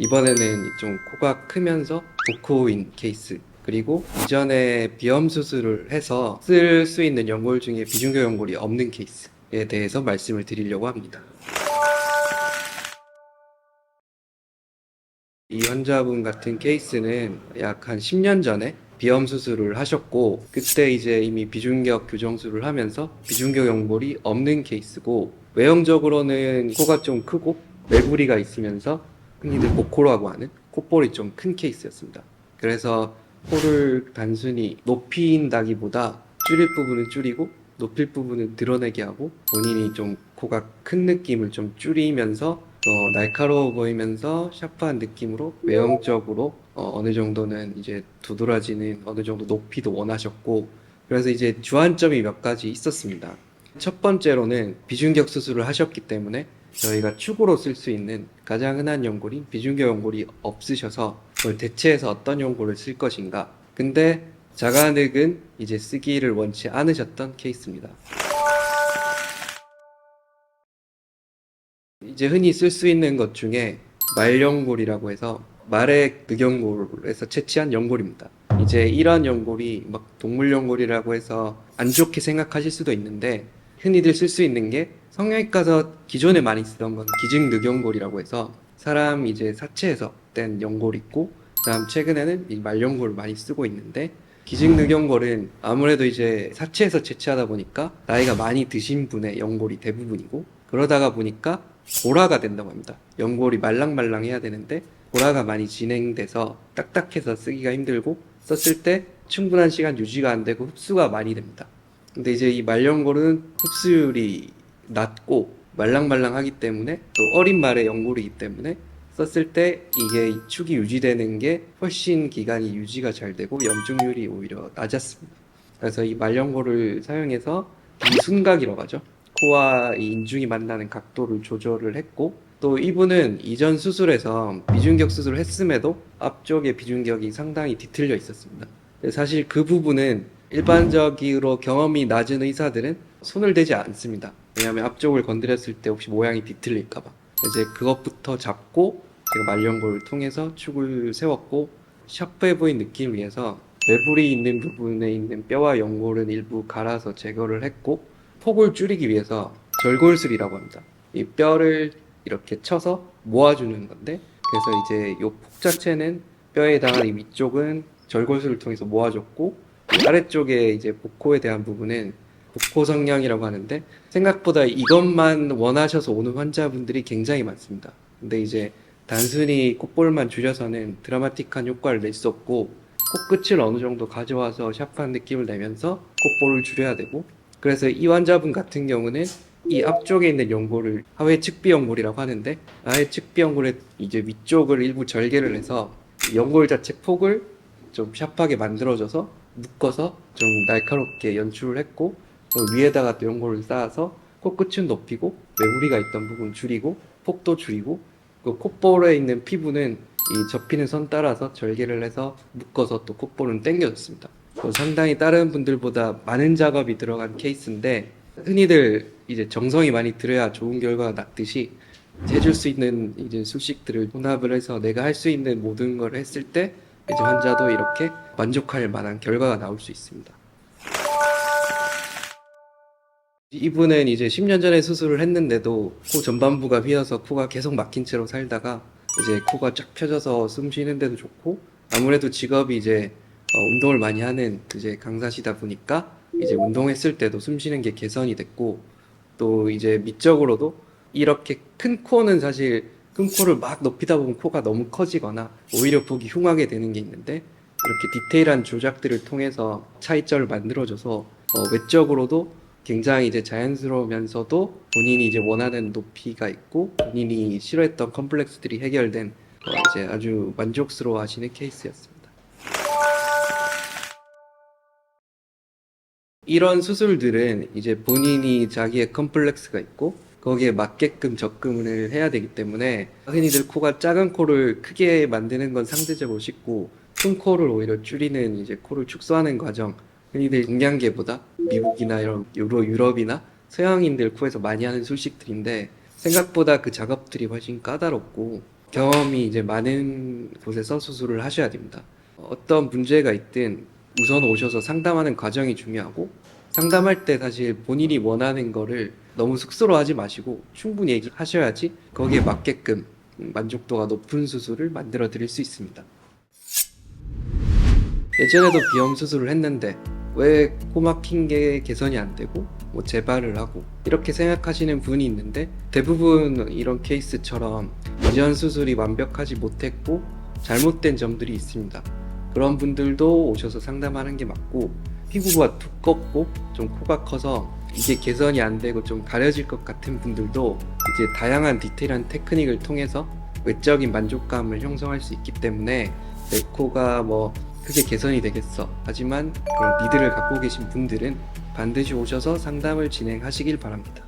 이번에는 좀 코가 크면서 복코인 케이스, 그리고 이전에 비염 수술을 해서 쓸 수 있는 연골 중에 비중격 연골이 없는 케이스에 대해서 말씀을 드리려고 합니다. 이 환자분 같은 케이스는 약 한 10년 전에 비염 수술을 하셨고, 그때 이제 이미 비중격 교정술을 하면서 비중격 연골이 없는 케이스고, 외형적으로는 코가 좀 크고 매부리가 있으면서 흔히들 복코라고 하는 콧볼이 좀 큰 케이스였습니다. 그래서 코를 단순히 높인다기보다 줄일 부분은 줄이고 높일 부분은 드러내게 하고, 본인이 좀 코가 큰 느낌을 좀 줄이면서 날카로워 보이면서 샤프한 느낌으로 외형적으로 어느 정도는 이제 두드러지는 어느 정도 높이도 원하셨고, 그래서 이제 주안점이 몇 가지 있었습니다. 첫 번째로는 비중격 수술을 하셨기 때문에 저희가 축으로 쓸 수 있는 가장 흔한 연골인 비중격 연골이 없으셔서 그걸 대체해서 어떤 연골을 쓸 것인가. 근데 자가늑은 이제 쓰기를 원치 않으셨던 케이스입니다. 이제 흔히 쓸 수 있는 것 중에 말연골이라고 해서 말의 늑연골에서 채취한 연골입니다. 이제 이런 연골이 막 동물 연골이라고 해서 안 좋게 생각하실 수도 있는데, 흔히들 쓸 수 있는 게 성형외과에서 기존에 많이 쓰던 건 기증 늑연골이라고 해서 사람 이제 사체에서 뗀 연골 있고, 그다음 최근에는 이 말연골을 많이 쓰고 있는데, 기증 늑연골은 아무래도 이제 사체에서 채취하다 보니까 나이가 많이 드신 분의 연골이 대부분이고, 그러다가 보니까 고라가 된다고 합니다. 연골이 말랑말랑해야 되는데 고라가 많이 진행돼서 딱딱해서 쓰기가 힘들고, 썼을 때 충분한 시간 유지가 안 되고 흡수가 많이 됩니다. 근데 이제 이 말연골은 흡수율이 낮고 말랑말랑하기 때문에, 또 어린 말의 연골이기 때문에 썼을 때 이게 이 축이 유지되는 게 훨씬 기간이 유지가 잘 되고 염증률이 오히려 낮았습니다. 그래서 이 말연골을 사용해서 비순각이라고 하죠. 코와 이 인중이 만나는 각도를 조절을 했고, 또 이분은 이전 수술에서 비중격 수술을 했음에도 앞쪽에 비중격이 상당히 뒤틀려 있었습니다. 사실 그 부분은 일반적으로 경험이 낮은 의사들은 손을 대지 않습니다. 왜냐하면 앞쪽을 건드렸을 때 혹시 모양이 뒤틀릴까봐. 이제 그것부터 잡고 제가 말연골을 통해서 축을 세웠고, 샤프해 보인 느낌을 위해서 매부리 있는 부분에 있는 뼈와 연골은 일부 갈아서 제거를 했고, 폭을 줄이기 위해서 절골술이라고 합니다. 이 뼈를 이렇게 쳐서 모아주는 건데, 그래서 이제 이 폭 자체는 뼈에 해당하는 이 위쪽은 절골술을 통해서 모아줬고, 이 아래쪽에 이제 복코에 대한 부분은 복코 성형이라고 하는데, 생각보다 이것만 원하셔서 오는 환자분들이 굉장히 많습니다. 근데 이제 단순히 콧볼만 줄여서는 드라마틱한 효과를 낼 수 없고, 코끝을 어느 정도 가져와서 샤프한 느낌을 내면서 콧볼을 줄여야 되고, 그래서 이 환자분 같은 경우는 이 앞쪽에 있는 연골을 하회 측비 연골이라고 하는데, 하회 측비 연골의 이제 위쪽을 일부 절개를 해서 연골 자체 폭을 좀 샤프하게 만들어줘서 묶어서 좀 날카롭게 연출을 했고, 위에다가 또 연골을 쌓아서 코끝은 높이고 매부리가 있던 부분 줄이고 폭도 줄이고, 그 콧볼에 있는 피부는 이 접히는 선 따라서 절개를 해서 묶어서 또 콧볼은 당겨줬습니다. 상당히 다른 분들보다 많은 작업이 들어간 케이스인데, 흔히들 이제 정성이 많이 들어야 좋은 결과가 났듯이 해줄 수 있는 이제 수식들을 혼합을 해서 내가 할 수 있는 모든 걸 했을 때 이제 환자도 이렇게 만족할 만한 결과가 나올 수 있습니다. 이분은 이제 10년 전에 수술을 했는데도 코 전반부가 휘어서 코가 계속 막힌 채로 살다가 이제 코가 쫙 펴져서 숨 쉬는데도 좋고, 아무래도 직업이 이제 운동을 많이 하는 이제 강사시다 보니까 이제 운동했을 때도 숨 쉬는 게 개선이 됐고, 또 이제 미적으로도 이렇게 큰 코는 사실 큰 코를 막 높이다 보면 코가 너무 커지거나 오히려 보기 흉하게 되는 게 있는데, 이렇게 디테일한 조작들을 통해서 차이점을 만들어줘서 외적으로도 굉장히 이제 자연스러우면서도 본인이 이제 원하는 높이가 있고 본인이 싫어했던 컴플렉스들이 해결된 이제 아주 만족스러워 하시는 케이스였습니다. 이런 수술들은 이제 본인이 자기의 컴플렉스가 있고 거기에 맞게끔 접근을 해야 되기 때문에, 흔히들 코가 작은 코를 크게 만드는 건 상대적으로 쉽고, 큰 코를 오히려 줄이는 이제 코를 축소하는 과정, 흔히들 동양계보다 미국이나 이런 유럽이나 서양인들 코에서 많이 하는 술식들인데, 생각보다 그 작업들이 훨씬 까다롭고 경험이 이제 많은 곳에서 수술을 하셔야 됩니다. 어떤 문제가 있든 우선 오셔서 상담하는 과정이 중요하고, 상담할 때 사실 본인이 원하는 거를 너무 쑥스러워하지 마시고 충분히 얘기하셔야지 거기에 맞게끔 만족도가 높은 수술을 만들어 드릴 수 있습니다. 예전에도 비염 수술을 했는데 왜 코 막힌 게 개선이 안 되고 뭐 재발을 하고 이렇게 생각하시는 분이 있는데, 대부분 이런 케이스처럼 이전 수술이 완벽하지 못했고 잘못된 점들이 있습니다. 그런 분들도 오셔서 상담하는 게 맞고, 피부가 두껍고 좀 코가 커서 이게 개선이 안 되고 좀 가려질 것 같은 분들도 이제 다양한 디테일한 테크닉을 통해서 외적인 만족감을 형성할 수 있기 때문에, 내 코가 뭐 크게 개선이 되겠어, 하지만 그런 니드를 갖고 계신 분들은 반드시 오셔서 상담을 진행하시길 바랍니다.